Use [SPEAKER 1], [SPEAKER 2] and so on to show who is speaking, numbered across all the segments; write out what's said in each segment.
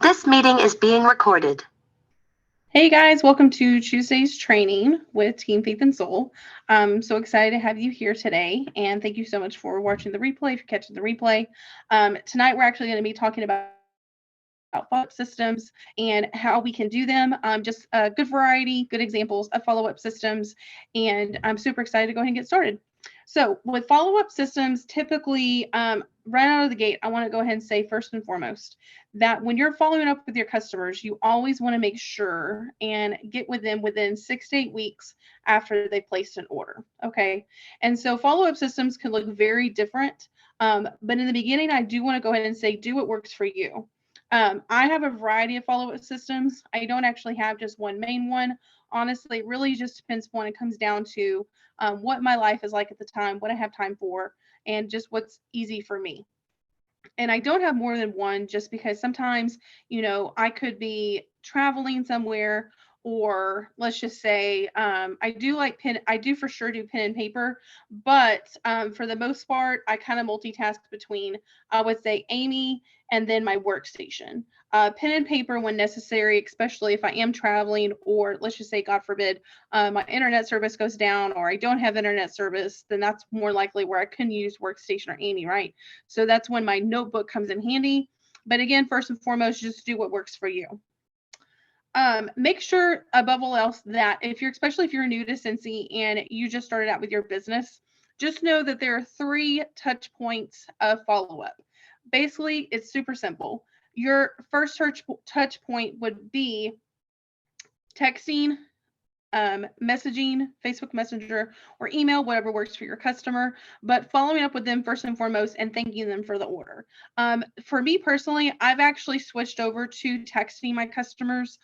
[SPEAKER 1] This meeting is being recorded.
[SPEAKER 2] Hey guys, welcome to Tuesday's training with Team Faith and Soul. I'm so excited to have you here today, and thank you so much for watching the replay, if you're catching the replay. Tonight we're actually going to be talking about follow-up systems and how we can do them. Just a good variety, good examples of follow-up systems, and I'm super excited to go ahead and get started. So with follow-up systems, typically right out of the gate, I want to go ahead and say first and foremost that when you're following up with your customers, you always want to make sure and get with them within 6 to 8 weeks after they placed an order. Okay. And so follow-up systems can look very different. But in the beginning, I do want to go ahead and say, do what works for you. I have a variety of follow-up systems. I don't actually have just one main one. Honestly, it really just depends when it comes down to what my life is like at the time, what I have time for, and just what's easy for me. And I don't have more than one just because sometimes, I could be traveling somewhere, or let's just say I do like pen, I do for sure do pen and paper, but for the most part, I kind of multitask between, I would say, Amy and then my workstation. Pen and paper when necessary, especially if I am traveling, or let's just say, God forbid, my internet service goes down or I don't have internet service, then that's more likely where I can use workstation or Amy, right? So that's when my notebook comes in handy. But again, first and foremost, just do what works for you. Make sure above all else that especially if you're new to Scentsy and you just started out with your business, just know that there are 3 touch points of follow-up. Basically, it's super simple. Your first touch point would be texting, messaging, Facebook Messenger, or email, whatever works for your customer, but following up with them first and foremost and thanking them for the order. For me personally, I've actually switched over to texting my customers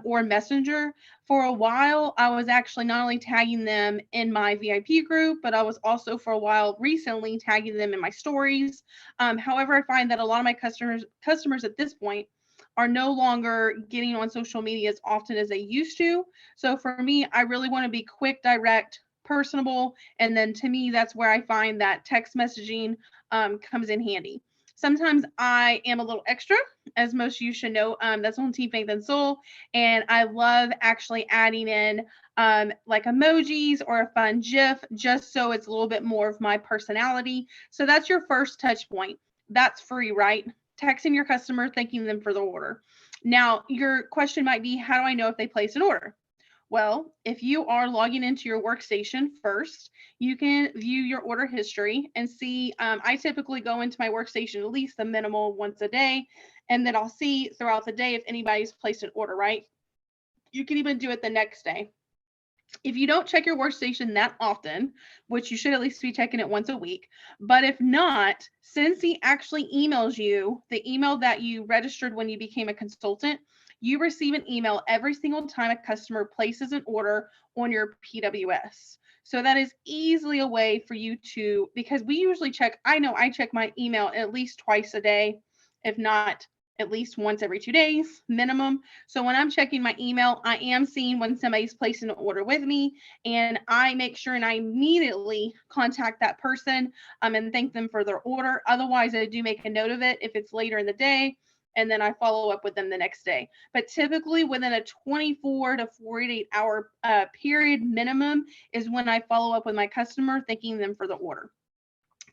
[SPEAKER 2] or Messenger. For a while, I was actually not only tagging them in my VIP group, but I was also for a while recently tagging them in my stories. However, I find that a lot of my customers at this point are no longer getting on social media as often as they used to. So for me, I really want to be quick, direct, personable. And then to me, that's where I find that text messaging comes in handy. Sometimes I am a little extra, as most of you should know. That's on Team Faith and Soul. And I love actually adding in like emojis or a fun GIF, just so it's a little bit more of my personality. So that's your first touch point. That's free, right? Texting your customer, thanking them for the order. Now, your question might be, how do I know if they placed an order? Well, if you are logging into your workstation first, you can view your order history and see. I typically go into my workstation at least the minimal once a day, and then I'll see throughout the day if anybody's placed an order, right? You can even do it the next day. If you don't check your workstation that often, which you should at least be checking it once a week, but if not, Scentsy actually emails you the email that you registered when you became a consultant. You receive an email every single time a customer places an order on your PWS. So that is easily a way for you to, because we usually check, I know I check my email at least twice a day, if not at least once every 2 days minimum. So when I'm checking my email, I am seeing when somebody's placing an order with me, and I make sure and I immediately contact that person and thank them for their order. Otherwise, I do make a note of it if it's later in the day, and then I follow up with them the next day. But typically within a 24 to 48 hour period minimum is when I follow up with my customer, thanking them for the order.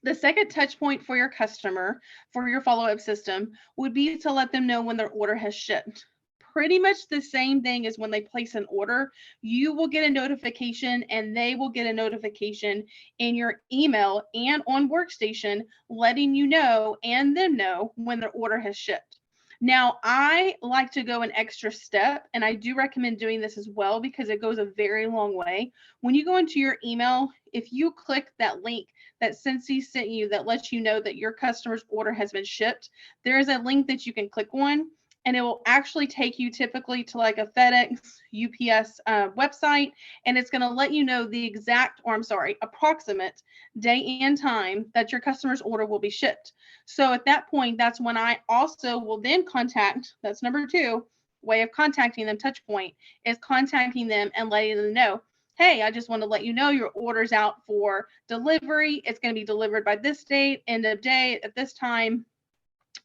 [SPEAKER 2] The second touch point for your customer for your follow-up system would be to let them know when their order has shipped. Pretty much the same thing as when they place an order. You will get a notification and they will get a notification in your email and on workstation letting you know and them know when their order has shipped. Now, I like to go an extra step, and I do recommend doing this as well because it goes a very long way. When you go into your email, if you click that link that Scentsy sent you that lets you know that your customer's order has been shipped, there is a link that you can click on, and it will actually take you typically to like a FedEx, UPS website, and it's going to let you know the exact, or I'm sorry, approximate day and time that your customer's order will be shipped. So at that point, that's when I also will then contact, that's number 2, way of contacting them, touch point, is contacting them and letting them know, hey, I just want to let you know your order's out for delivery. It's going to be delivered by this date, end of day, at this time.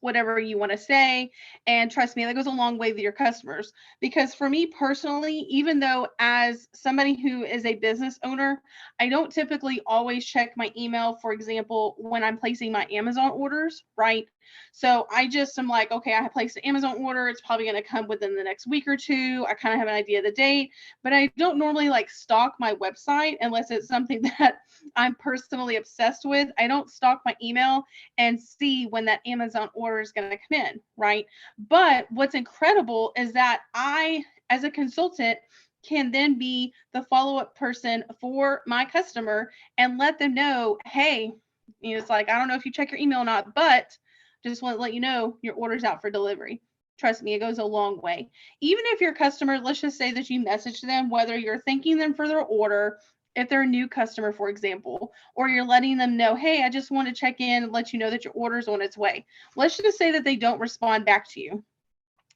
[SPEAKER 2] whatever you want to say. And trust me, that goes a long way with your customers. Because for me personally, even though as somebody who is a business owner, I don't typically always check my email, for example, when I'm placing my Amazon orders, right? So I just am like, okay, I placed an Amazon order. It's probably going to come within the next week or two. I kind of have an idea of the date, but I don't normally like stalk my website unless it's something that I'm personally obsessed with. I don't stalk my email and see when that Amazon order is going to come in, right? But what's incredible is that I, as a consultant, can then be the follow-up person for my customer and let them know, hey, it's like, I don't know if you check your email or not, but just want to let you know your order's out for delivery. Trust me, it goes a long way. Even if your customer, let's just say that you message them, whether you're thanking them for their order, if they're a new customer, for example, or you're letting them know, hey, I just want to check in and let you know that your order's on its way. Let's just say that they don't respond back to you.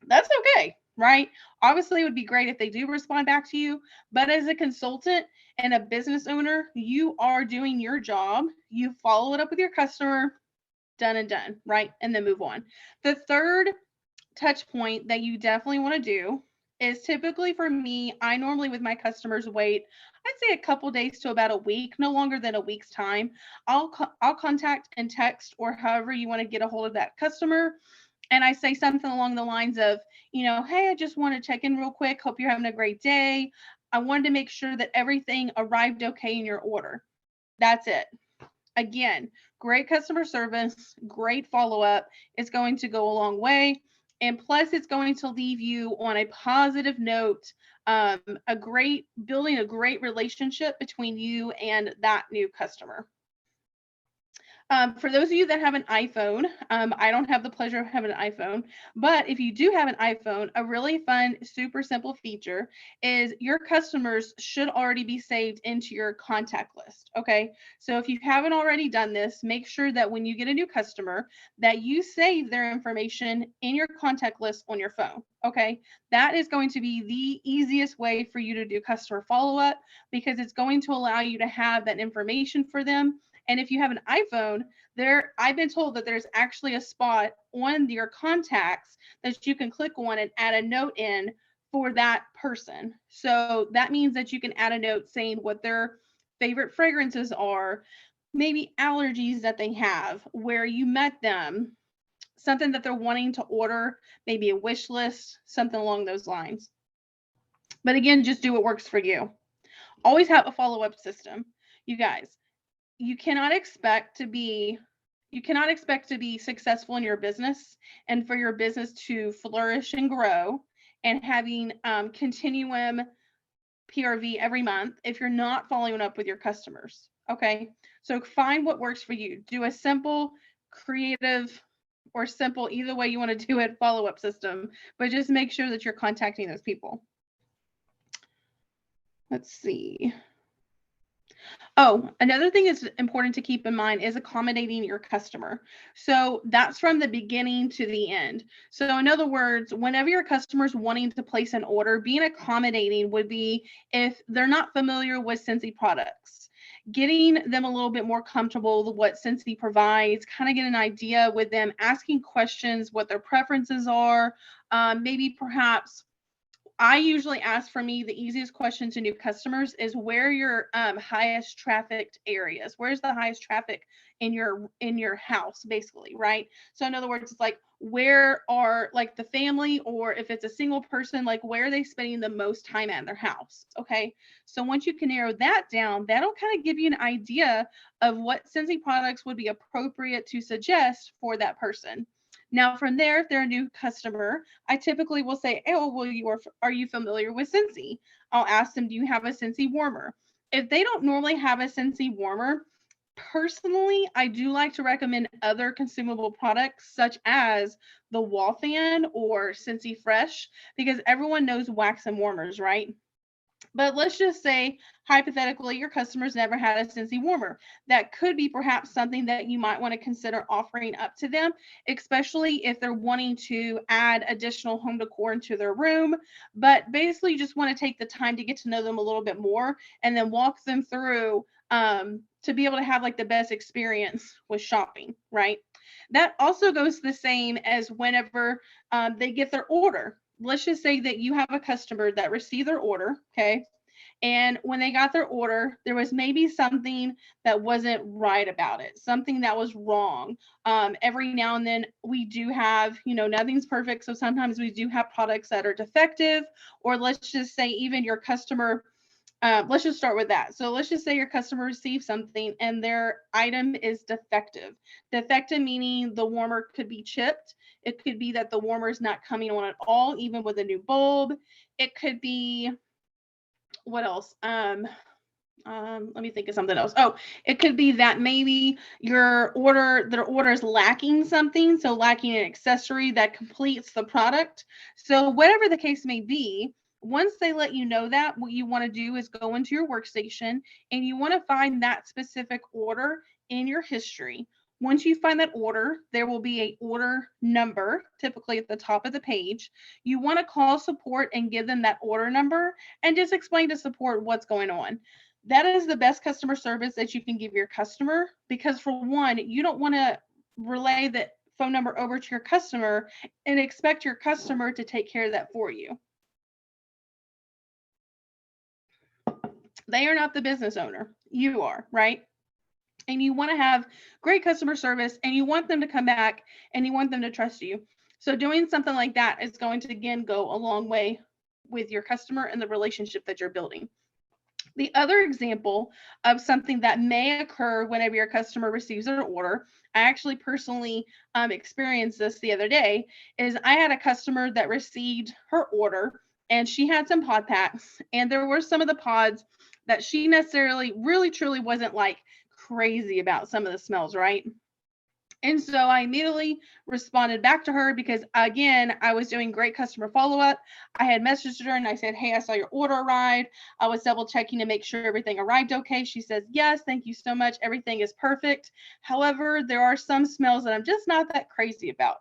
[SPEAKER 2] That's okay, right? Obviously, it would be great if they do respond back to you, but as a consultant and a business owner, you are doing your job. You follow it up with your customer, done and done, right? And then move on. The third touch point that you definitely want to do is typically for me, I normally with my customers wait, I'd say a couple days to about a week, no longer than a week's time. I'll contact and text or however you want to get a hold of that customer. And I say something along the lines of, hey, I just want to check in real quick. Hope you're having a great day. I wanted to make sure that everything arrived okay in your order. That's it. Again, great customer service, great follow up. It's going to go a long way. And plus, it's going to leave you on a positive note, building a great relationship between you and that new customer. For those of you that have an iPhone, I don't have the pleasure of having an iPhone, but if you do have an iPhone, a really fun, super simple feature is your customers should already be saved into your contact list. Okay. So if you haven't already done this, make sure that when you get a new customer, that you save their information in your contact list on your phone. Okay. That is going to be the easiest way for you to do customer follow-up because it's going to allow you to have that information for them. And if you have an iPhone, I've been told that there's actually a spot on your contacts that you can click on and add a note in for that person. So that means that you can add a note saying what their favorite fragrances are, maybe allergies that they have, where you met them, something that they're wanting to order, maybe a wish list, something along those lines. But again, just do what works for you. Always have a follow-up system. You guys, you cannot expect to be successful in your business and for your business to flourish and grow and having continuum PRV every month if you're not following up with your customers. Okay, so find what works for you. Do a simple, creative, or simple, either way you want to do it, follow-up system, but just make sure that you're contacting those people. Let's see. Oh, another thing that's important to keep in mind is accommodating your customer. So that's from the beginning to the end. So in other words, whenever your customer's wanting to place an order, being accommodating would be if they're not familiar with Scentsy products, getting them a little bit more comfortable with what Scentsy provides, kind of get an idea with them, asking questions, what their preferences are, maybe perhaps I usually ask, for me, the easiest question to new customers is where your highest trafficked areas. Where's the highest traffic in your house, basically, right? So in other words, it's like where are like the family, or if it's a single person, like where are they spending the most time at their house? Okay. So once you can narrow that down, that'll kind of give you an idea of what Scentsy products would be appropriate to suggest for that person. Now, from there, if they're a new customer, I typically will say, oh, well, are you familiar with Scentsy? I'll ask them, do you have a Scentsy warmer? If they don't normally have a Scentsy warmer, personally, I do like to recommend other consumable products such as the wall fan or Scentsy Fresh, because everyone knows wax and warmers, right? But let's just say, hypothetically, your customers never had a Scentsy warmer. That could be perhaps something that you might want to consider offering up to them, especially if they're wanting to add additional home decor into their room. But basically, you just want to take the time to get to know them a little bit more and then walk them through to be able to have like the best experience with shopping, right? That also goes the same as whenever they get their order. Let's just say that you have a customer that received their order, okay? And when they got their order, there was maybe something that wasn't right about it, something that was wrong. Every now and then we do have, nothing's perfect. So sometimes we do have products that are defective, or let's just say even your customer. Let's just start with that. So let's just say your customer receives something and their item is defective. Defective meaning the warmer could be chipped. It could be that the warmer is not coming on at all, even with a new bulb. It could be what else? Let me think of something else. Oh, it could be that maybe their order is lacking something, so lacking an accessory that completes the product. So whatever the case may be, once they let you know that, what you want to do is go into your workstation and you want to find that specific order in your history. Once you find that order, there will be a order number, typically at the top of the page. You want to call support and give them that order number and just explain to support what's going on. That is the best customer service that you can give your customer, because for one, you don't want to relay that phone number over to your customer and expect your customer to take care of that for you. They are not the business owner. You are, right? And you want to have great customer service and you want them to come back and you want them to trust you. So doing something like that is going to, again, go a long way with your customer and the relationship that you're building. The other example of something that may occur whenever your customer receives an order, I actually personally experienced this the other day, is I had a customer that received her order and she had some pod packs, and there were some of the pods that she necessarily really truly wasn't like crazy about some of the smells, right? And so I immediately responded back to her because, again, I was doing great customer follow up. I had messaged her and I said, "Hey, I saw your order arrived." I was double checking to make sure everything arrived okay. She says, "Yes, thank you so much. Everything is perfect. However, there are some smells that I'm just not that crazy about."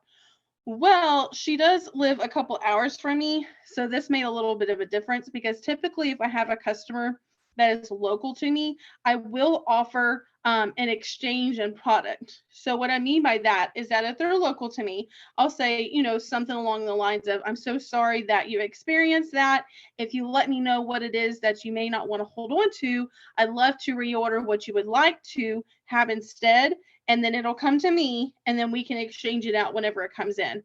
[SPEAKER 2] Well, she does live a couple hours from me. So this made a little bit of a difference, because typically if I have a customer that is local to me, I will offer an exchange in product. So what I mean by that is that if they're local to me, I'll say, something along the lines of, "I'm so sorry that you experienced that. If you let me know what it is that you may not want to hold on to, I'd love to reorder what you would like to have instead. And then it'll come to me and then we can exchange it out whenever it comes in."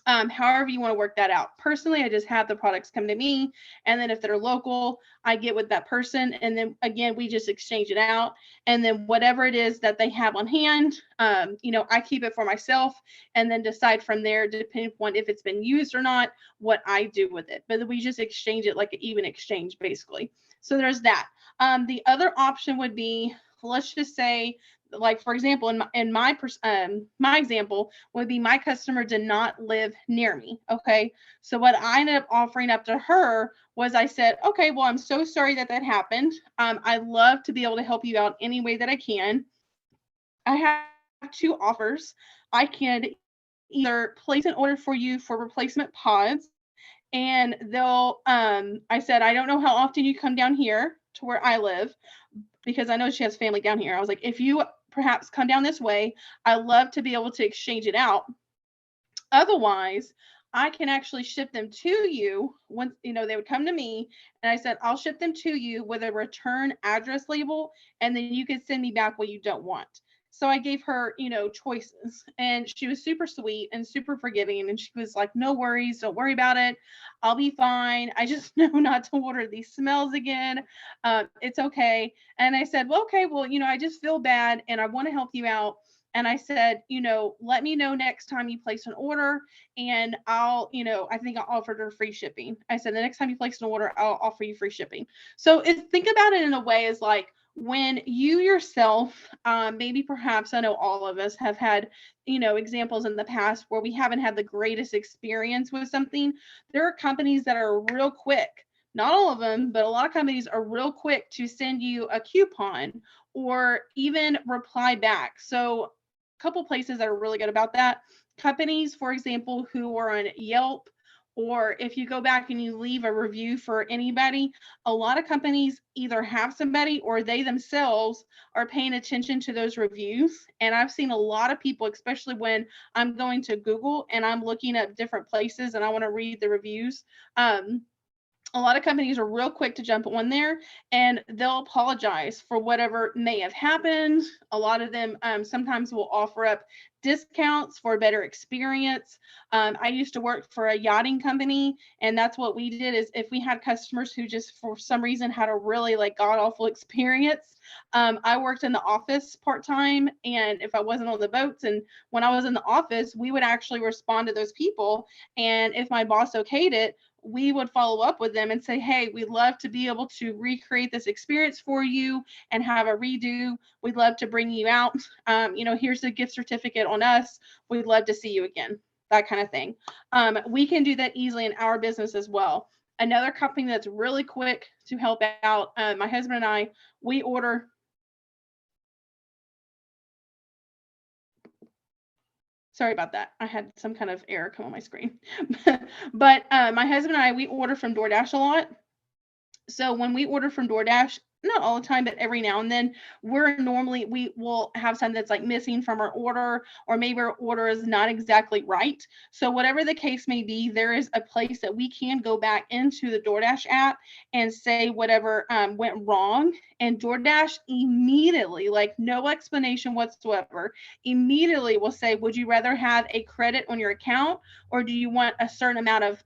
[SPEAKER 2] However you want to work that out. Personally, I just have the products come to me, and then if they're local, I get with that person, and then again, we just exchange it out. And then whatever it is that they have on hand, I keep it for myself, and then decide from there, depending on if it's been used or not, what I do with it. But we just exchange it like an even exchange, basically. So there's that. The other option would be, let's just say, like for example, my example would be, my customer did not live near me. Okay, so what I ended up offering up to her was, I said, "Okay, well, I'm so sorry that happened. I'd love to be able to help you out any way that I can. I have two offers. I can either place an order for you for replacement pods, and I said, I don't know how often you come down here to where I live, because I know she has family down here. I was like, if you perhaps come down this way, I love to be able to exchange it out. Otherwise, I can actually ship them to you." Once, they would come to me, and I said, "I'll ship them to you with a return address label, and then you can send me back what you don't want." So I gave her, choices, and she was super sweet and super forgiving. And she was like, "No worries, don't worry about it. I'll be fine. I just know not to order these smells again. It's okay." And I said, "Well, okay, well, I just feel bad and I want to help you out." And I said, "Let me know next time you place an order, and I think I offered her free shipping." I said, "The next time you place an order, I'll offer you free shipping." So think about it in a way as like, when you yourself, maybe perhaps, I know all of us have had, examples in the past where we haven't had the greatest experience with something. There are companies that are real quick. Not all of them, but a lot of companies are real quick to send you a coupon or even reply back. So couple places that are really good about that. Companies, for example, who are on Yelp or if you go back and you leave a review for anybody, a lot of companies either have somebody or they themselves are paying attention to those reviews. And I've seen a lot of people, especially when I'm going to Google and I'm looking at different places and I want to read the reviews. A lot of companies are real quick to jump on there and they'll apologize for whatever may have happened. A lot of them sometimes will offer up discounts for a better experience. I used to work for a yachting company, and that's what we did is if we had customers who just for some reason had a really like god awful experience, I worked in the office part-time, and if I wasn't on the boats and when I was in the office, we would actually respond to those people. And if my boss okayed it, we would follow up with them and say, hey, we'd love to be able to recreate this experience for you and have a redo. We'd love to bring you out. Here's a gift certificate on us. We'd love to see you again, that kind of thing. We can do that easily in our business as well. Another company that's really quick to help out, my husband and I, we order. Sorry about that. I had some kind of error come on my screen. But my husband and I, we order from DoorDash a lot. So when we order from DoorDash, not all the time, but every now and then, we will have something that's like missing from our order, or maybe our order is not exactly right. So whatever the case may be, there is a place that we can go back into the DoorDash app and say whatever went wrong. And DoorDash immediately, like no explanation whatsoever, immediately will say, would you rather have a credit on your account, or do you want a certain amount of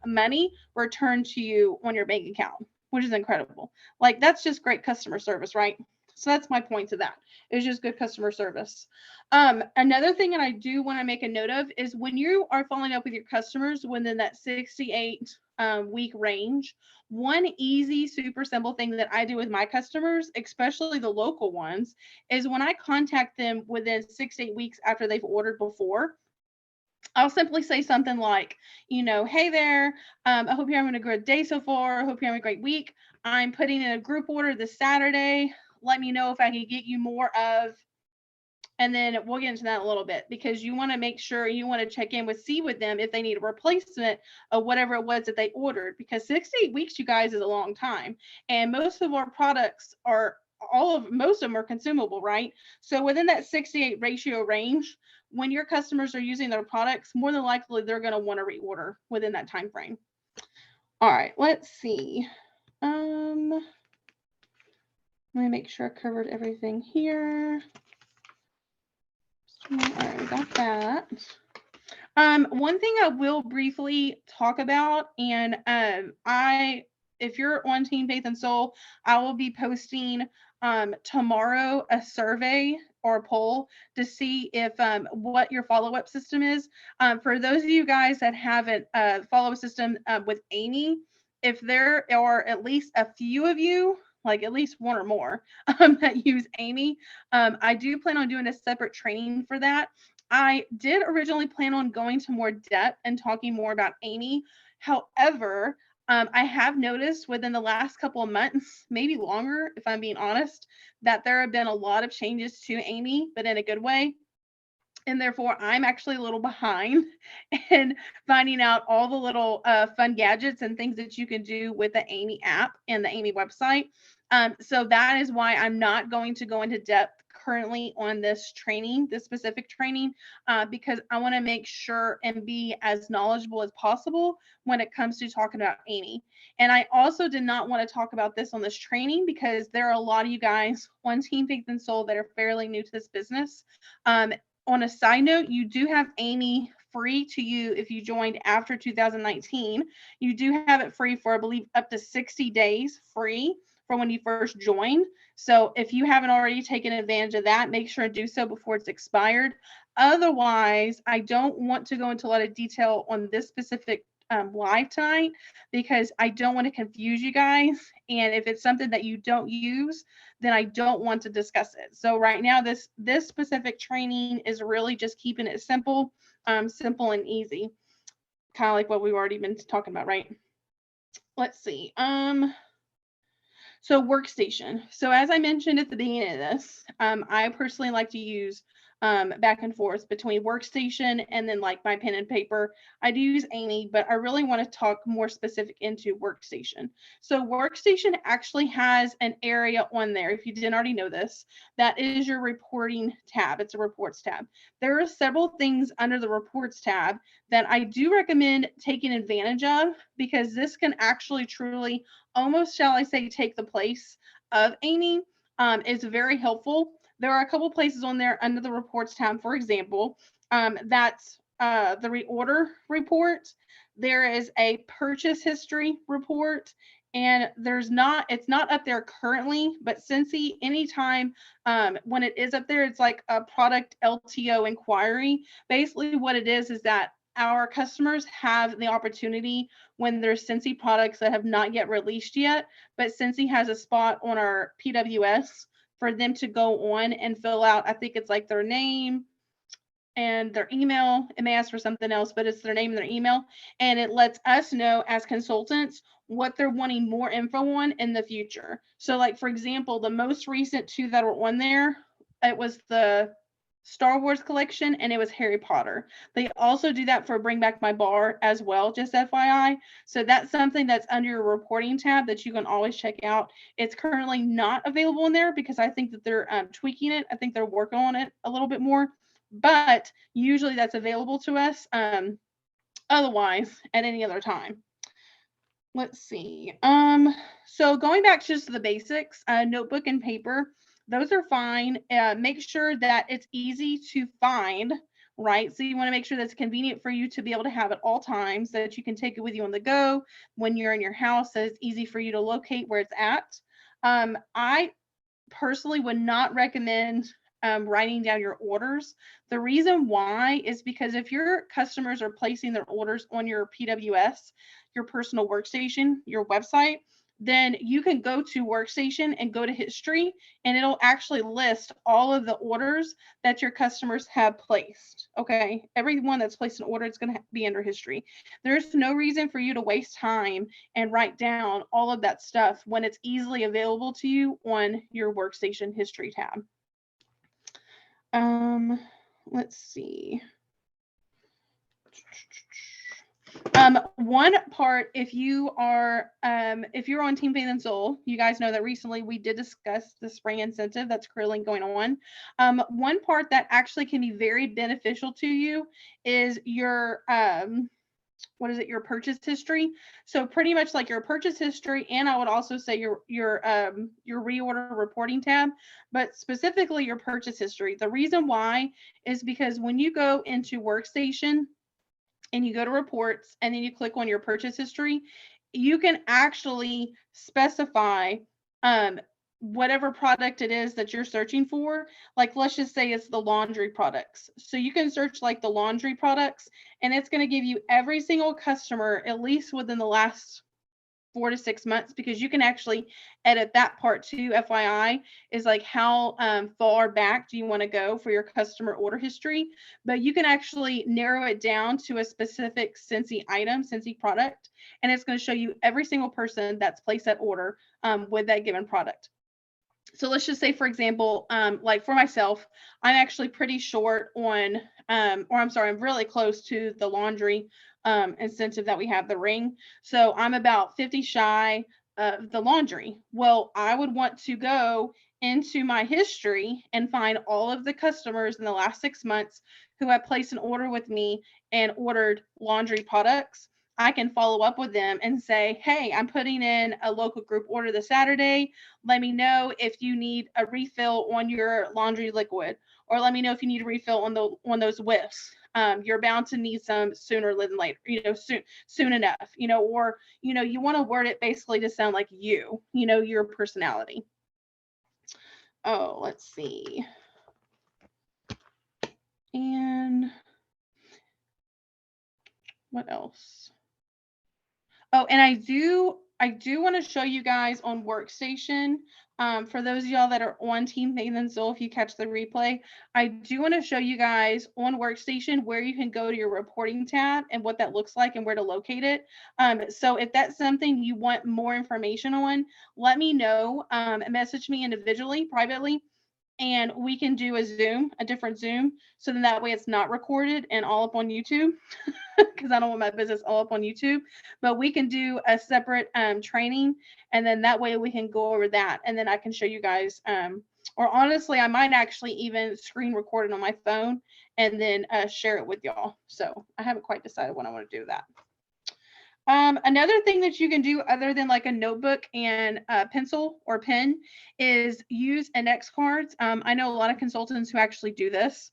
[SPEAKER 2] money returned to you on your bank account? Which is incredible. Like, that's just great customer service, right? So that's my point to that. It's just good customer service. Another thing that I do want to make a note of is when you are following up with your customers within that 68 week range, one easy, super simple thing that I do with my customers, especially the local ones, is when I contact them within 6 to 8 weeks after they've ordered before, I'll simply say something like, hey there, I hope you're having a good day so far. I hope you're having a great week. I'm putting in a group order this Saturday. Let me know if I can get you more of, and then we'll get into that in a little bit, because you want to make sure you want to check in with them if they need a replacement of whatever it was that they ordered, because 6 to 8 weeks, you guys, is a long time. And most of our products are most of them are consumable, right? So within that 68 ratio range, when your customers are using their products, more than likely they're going to want to reorder within that time frame. All right, let's see. Let me make sure I covered everything here. All right, we got that. One thing I will briefly talk about, and if you're on Team Faith and Soul, I will be posting tomorrow a survey or a poll to see if what your follow-up system is. For those of you guys that have a follow-up system with Amy, if there are at least a few of you, like at least one or more, that use Amy, I do plan on doing a separate training for that. I did originally plan on going to more depth and talking more about Amy. However, I have noticed within the last couple of months, maybe longer, if I'm being honest, that there have been a lot of changes to Amy, but in a good way. And therefore, I'm actually a little behind in finding out all the little fun gadgets and things that you can do with the Amy app and the Amy website. So that is why I'm not going to go into depth currently on this specific training, because I want to make sure and be as knowledgeable as possible when it comes to talking about Amy. And I also did not want to talk about this on this training because there are a lot of you guys on Team Faith and Soul that are fairly new to this business. On a side note, you do have Amy free to you if you joined after 2019. You do have it free for, I believe, up to 60 days free from when you first joined. So if you haven't already taken advantage of that, make sure to do so before it's expired. Otherwise, I don't want to go into a lot of detail on this specific live tonight because I don't want to confuse you guys. And if it's something that you don't use, then I don't want to discuss it. So right now, this specific training is really just keeping it simple and easy, kind of like what we've already been talking about, right? Let's see. So workstation. So as I mentioned at the beginning of this, I personally like to use back and forth between Workstation and then like my pen and paper. I do use Amy, but I really want to talk more specific into Workstation. So Workstation actually has an area on there, if you didn't already know this, that is your reporting tab. It's a reports tab. There are several things under the reports tab that I do recommend taking advantage of, because this can actually truly, almost shall I say, take the place of Amy. It's very helpful. There are a couple places on there under the reports tab, for example, that's the reorder report. There is a purchase history report, and it's not up there currently, but Scentsy, anytime when it is up there, it's like a product LTO inquiry. Basically what it is that our customers have the opportunity, when there's Scentsy products that have not yet released yet, but Scentsy has a spot on our PWS for them to go on and fill out, I think it's like their name and their email. It may ask for something else, but it's their name and their email. And it lets us know as consultants what they're wanting more info on in the future. So like, for example, the most recent two that were on there, it was the Star Wars collection and it was Harry Potter. They also do that for Bring Back My Bar as well, just FYI. So that's something that's under your reporting tab that you can always check out. It's currently not available in there because I think that they're tweaking it. I think they're working on it a little bit more, but usually that's available to us otherwise at any other time. Let's see. So going back just to the basics, notebook and paper, those are fine. Make sure that it's easy to find, right? So you want to make sure that's convenient for you to be able to have at all times, that you can take it with you on the go when you're in your house, that it's easy for you to locate where it's at. I personally would not recommend writing down your orders. The reason why is because if your customers are placing their orders on your PWS, your personal workstation, your website, then you can go to Workstation and go to history, and it'll actually list all of the orders that your customers have placed. Okay, everyone that's placed an order is going to be under history. There's no reason for you to waste time and write down all of that stuff when it's easily available to you on your Workstation history tab. Let's see. One part, if you're on Team Faith and Soul, you guys know that recently we did discuss the spring incentive that's currently going on. One part that actually can be very beneficial to you is your your purchase history. So pretty much like your purchase history, and I would also say your reorder reporting tab, but specifically your purchase history. The reason why is because when you go into Workstation and you go to reports and then you click on your purchase history, you can actually specify whatever product it is that you're searching for. Like, let's just say it's the laundry products. So you can search like the laundry products, and it's going to give you every single customer, at least within the last 4 to 6 months, because you can actually edit that part too. FYI, is like how far back do you want to go for your customer order history, but you can actually narrow it down to a specific Scentsy item, Scentsy product, and it's going to show you every single person that's placed that order with that given product. So let's just say, for example, like for myself, I'm actually pretty short on, I'm really close to the laundry incentive that we have, the ring. So I'm about 50 shy of the laundry. Well, I would want to go into my history and find all of the customers in the last 6 months who have placed an order with me and ordered laundry products. I can follow up with them and say, hey, I'm putting in a local group order this Saturday. Let me know if you need a refill on your laundry liquid, or let me know if you need a refill on those whiffs. You're bound to need some sooner than later, soon enough, or, you want to word it basically to sound like your personality. Oh, let's see. And what else? Oh, and I do want to show you guys on Workstation. For those of y'all that are on Team Faith and Soul, if you catch the replay, I do want to show you guys on Workstation where you can go to your reporting tab and what that looks like and where to locate it. So if that's something you want more information on, let me know. Message me individually, privately, and we can do a different Zoom. So then that way it's not recorded and all up on YouTube because I don't want my business all up on YouTube. But we can do a separate training, and then that way we can go over that, and then I can show you guys. Or honestly, I might actually even screen record it on my phone and then share it with y'all. So I haven't quite decided when I want to do that. Another thing that you can do other than like a notebook and a pencil or pen is use index cards. I know a lot of consultants who actually do this.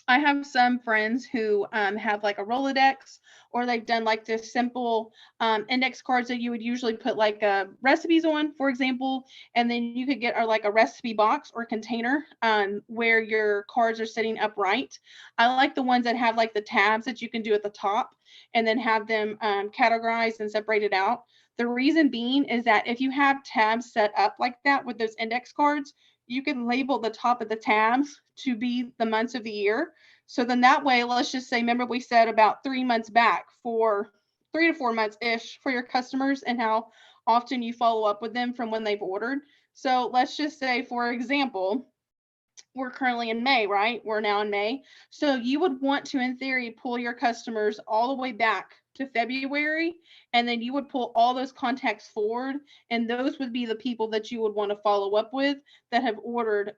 [SPEAKER 2] I have some friends who have like a Rolodex, or they've done like this simple index cards that you would usually put like recipes on, for example, and then you could get like a recipe box or container where your cards are sitting upright. I like the ones that have like the tabs that you can do at the top and then have them categorized and separated out. The reason being is that if you have tabs set up like that with those index cards, you can label the top of the tabs to be the months of the year. So then that way, let's just say, remember we said about 3 months back for 3 to 4 months-ish for your customers and how often you follow up with them from when they've ordered. So let's just say, for example, we're currently in May, right? We're now in May. So you would want to, in theory, pull your customers all the way back to February, and then you would pull all those contacts forward, and those would be the people that you would want to follow up with that have ordered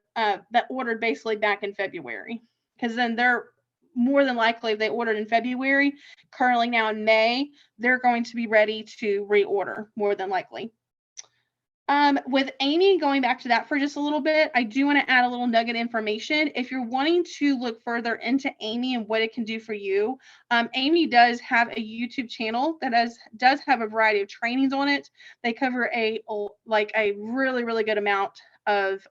[SPEAKER 2] basically back in February, because then they're more than likely, if they ordered in February, currently now in May, they're going to be ready to reorder more than likely. With Amy, going back to that for just a little bit, I do want to add a little nugget information. If you're wanting to look further into Amy and what it can do for you, Amy does have a YouTube channel that does have a variety of trainings on it. They cover a really, really good amount of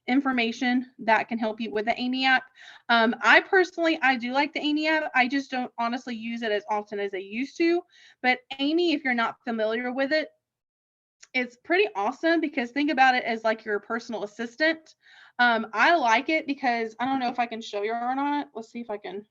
[SPEAKER 2] information that can help you with the Amy app. I personally do like the Amy app. I just don't honestly use it as often as I used to. But Amy, if you're not familiar with it, it's pretty awesome because think about it as like your personal assistant. I like it because I don't know if I can show you or not. Let's see if I can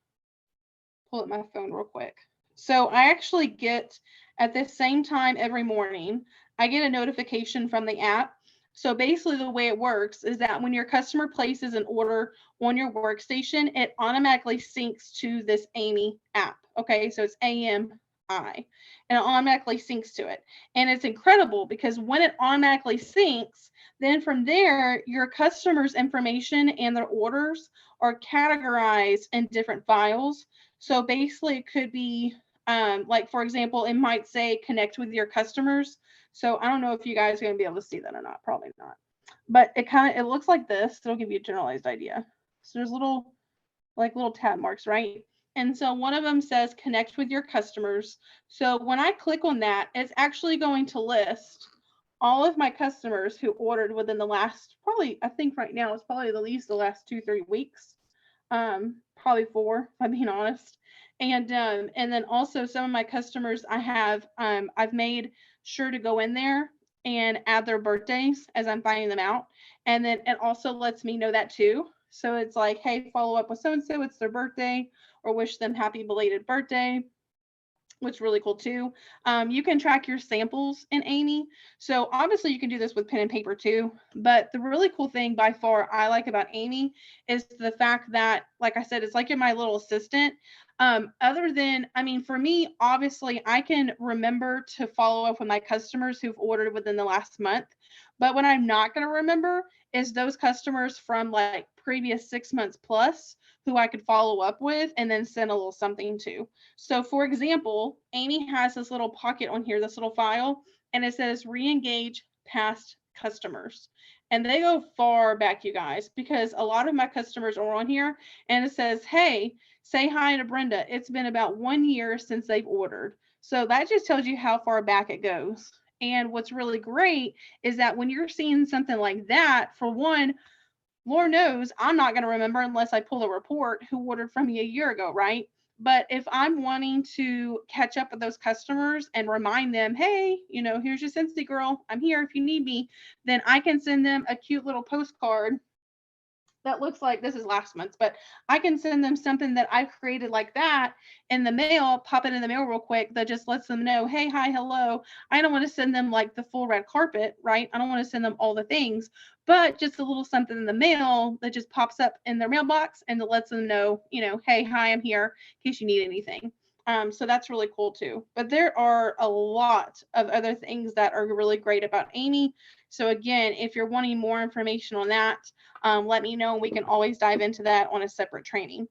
[SPEAKER 2] pull up my phone real quick. So I actually get at the same time every morning, I get a notification from the app. So basically the way it works is that when your customer places an order on your workstation, it automatically syncs to this Amy app. Okay, so it's AMI, and it automatically syncs to it. And it's incredible because when it automatically syncs, then from there, your customer's information and their orders are categorized in different files. So basically it could be like, for example, it might say connect with your customers. So I don't know if you guys are going to be able to see that or not, probably not. But it looks like this. It'll give you a generalized idea. So there's little tab marks, right? And so one of them says connect with your customers. So when I click on that, it's actually going to list all of my customers who ordered within the last, probably, I think right now it's probably at least the last 2-3 weeks. Probably 4, if I'm being honest. And then also some of my customers I've made sure to go in there and add their birthdays as I'm finding them out. And then it also lets me know that too. So it's like, hey, follow up with so-and-so, it's their birthday, or wish them happy belated birthday, which is really cool too. You can track your samples in Amy. So obviously you can do this with pen and paper too. But the really cool thing by far I like about Amy is the fact that, like I said, it's like you're my little assistant. Other than, I mean, for me, obviously I can remember to follow up with my customers who've ordered within the last month. But what I'm not going to remember is those customers from like previous 6 months plus who I could follow up with and then send a little something to. So for example, Amy has this little pocket on here, this little file, and it says re-engage past customers. And they go far back, you guys, because a lot of my customers are on here and it says, hey, say hi to Brenda. It's been about 1 year since they've ordered. So that just tells you how far back it goes. And what's really great is that when you're seeing something like that, for one, Lord knows I'm not going to remember unless I pull a report who ordered from me a year ago, right? But if I'm wanting to catch up with those customers and remind them, hey, here's your Scentsy girl, I'm here if you need me, then I can send them a cute little postcard that looks like this is last month's, but I can send them something that I've created like that in the mail, pop it in the mail real quick, that just lets them know, hey, hi, hello. I don't want to send them like the full red carpet, right? I don't want to send them all the things, but just a little something in the mail that just pops up in their mailbox and it lets them know, hey, hi, I'm here in case you need anything. So that's really cool too. But there are a lot of other things that are really great about Amy. So again, if you're wanting more information on that, let me know. We can always dive into that on a separate training.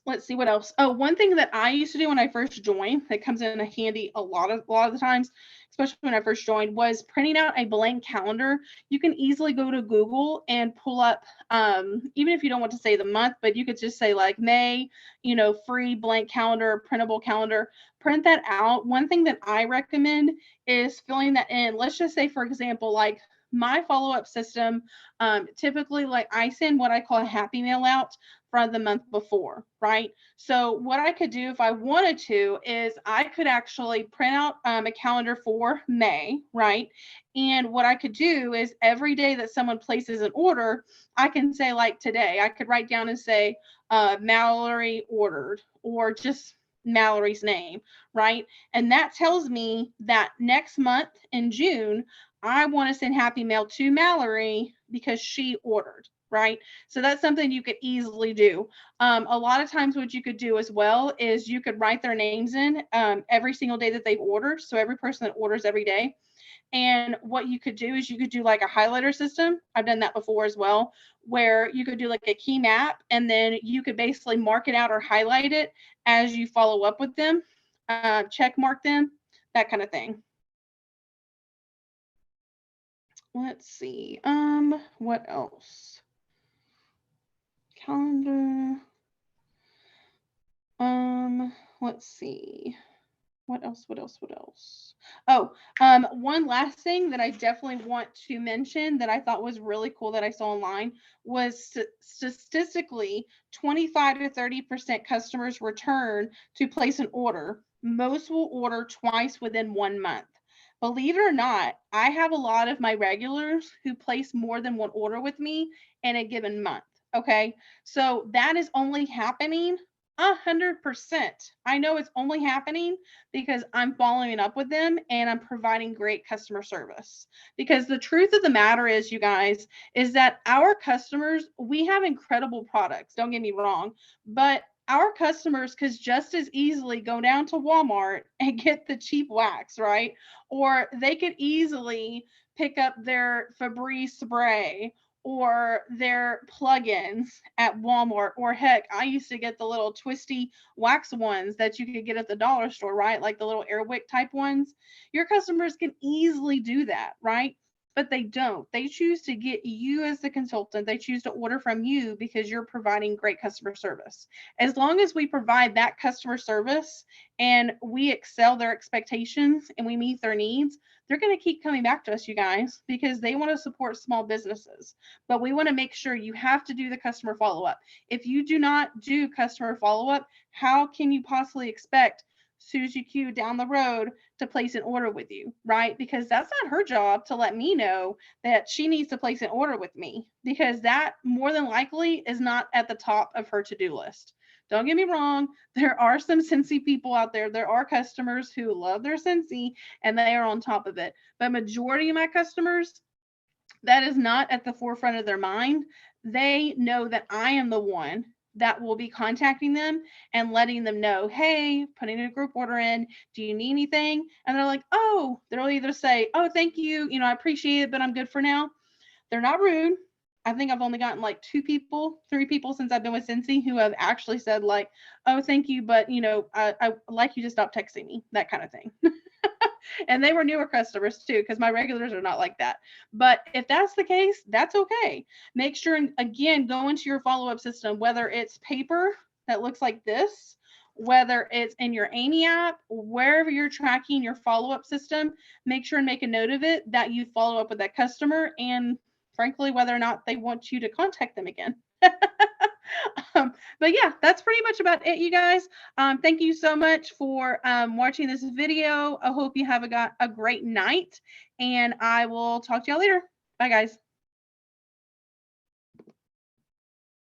[SPEAKER 2] Let's see what else. Oh, one thing that I used to do when I first joined that comes in handy a lot of the times, especially when I first joined, was printing out a blank calendar. You can easily go to Google and pull up, even if you don't want to say the month, but you could just say like May, free blank calendar, printable calendar. Print that out. One thing that I recommend is filling that in. Let's just say, for example, like my follow-up system, typically like I send what I call a happy mail out from the month before, right? So what I could do if I wanted to is I could actually print out a calendar for May, right? And what I could do is every day that someone places an order, I can say like today, I could write down and say Mallory ordered, or just Mallory's name, right? And that tells me that next month in June, I want to send happy mail to Mallory because she ordered, right? So that's something you could easily do. A lot of times what you could do as well is you could write their names in every single day that they've ordered. So every person that orders every day. And what you could do is you could do like a highlighter system. I've done that before as well, where you could do like a key map and then you could basically mark it out or highlight it as you follow up with them, check mark them, that kind of thing. Let's see. What else? Calendar. Let's see. What else? Oh, one last thing that I definitely want to mention that I thought was really cool that I saw online was statistically 25 to 30% customers return to place an order. Most will order twice within 1 month. Believe it or not, I have a lot of my regulars who place more than one order with me in a given month. Okay, so that is only happening 100%. I know it's only happening because I'm following up with them and I'm providing great customer service. Because the truth of the matter is, you guys, is that our customers, we have incredible products, don't get me wrong, but our customers could just as easily go down to Walmart and get the cheap wax, right? Or they could easily pick up their Febreze spray or their plugins at Walmart, or heck, I used to get the little twisty wax ones that you could get at the dollar store, right? Like the little Airwick type ones. Your customers can easily do that, right? But they don't. They choose to get you as the consultant. They choose to order from you because you're providing great customer service. As long as we provide that customer service and we excel their expectations and we meet their needs, they're going to keep coming back to us, you guys, because they want to support small businesses. But we want to make sure you have to do the customer follow-up. If you do not do customer follow-up, how can you possibly expect Susie Q down the road to place an order with you, right? Because that's not her job to let me know that she needs to place an order with me, because that more than likely is not at the top of her to-do list. Don't get me wrong, there are some Scentsy people out there. There are customers who love their Scentsy and they are on top of it. But majority of my customers, that is not at the forefront of their mind. They know that I am the one that will be contacting them and letting them know, hey, putting a group order in, do you need anything? And they're like, oh, they'll either say, oh, thank you, I appreciate it, but I'm good for now. They're not rude. I think I've only gotten like 3 people since I've been with Scentsy who have actually said like, oh, thank you, but I like you to stop texting me, that kind of thing. And they were newer customers too, because my regulars are not like that. But if that's the case, that's okay. Make sure, and again, go into your follow-up system, whether it's paper that looks like this, whether it's in your Amy app, wherever you're tracking your follow-up system, make sure and make a note of it that you follow up with that customer, and frankly, whether or not they want you to contact them again. But yeah, that's pretty much about it, you guys. Thank you so much for watching this video. I hope you have got a great night, and I will talk to y'all later. Bye, guys.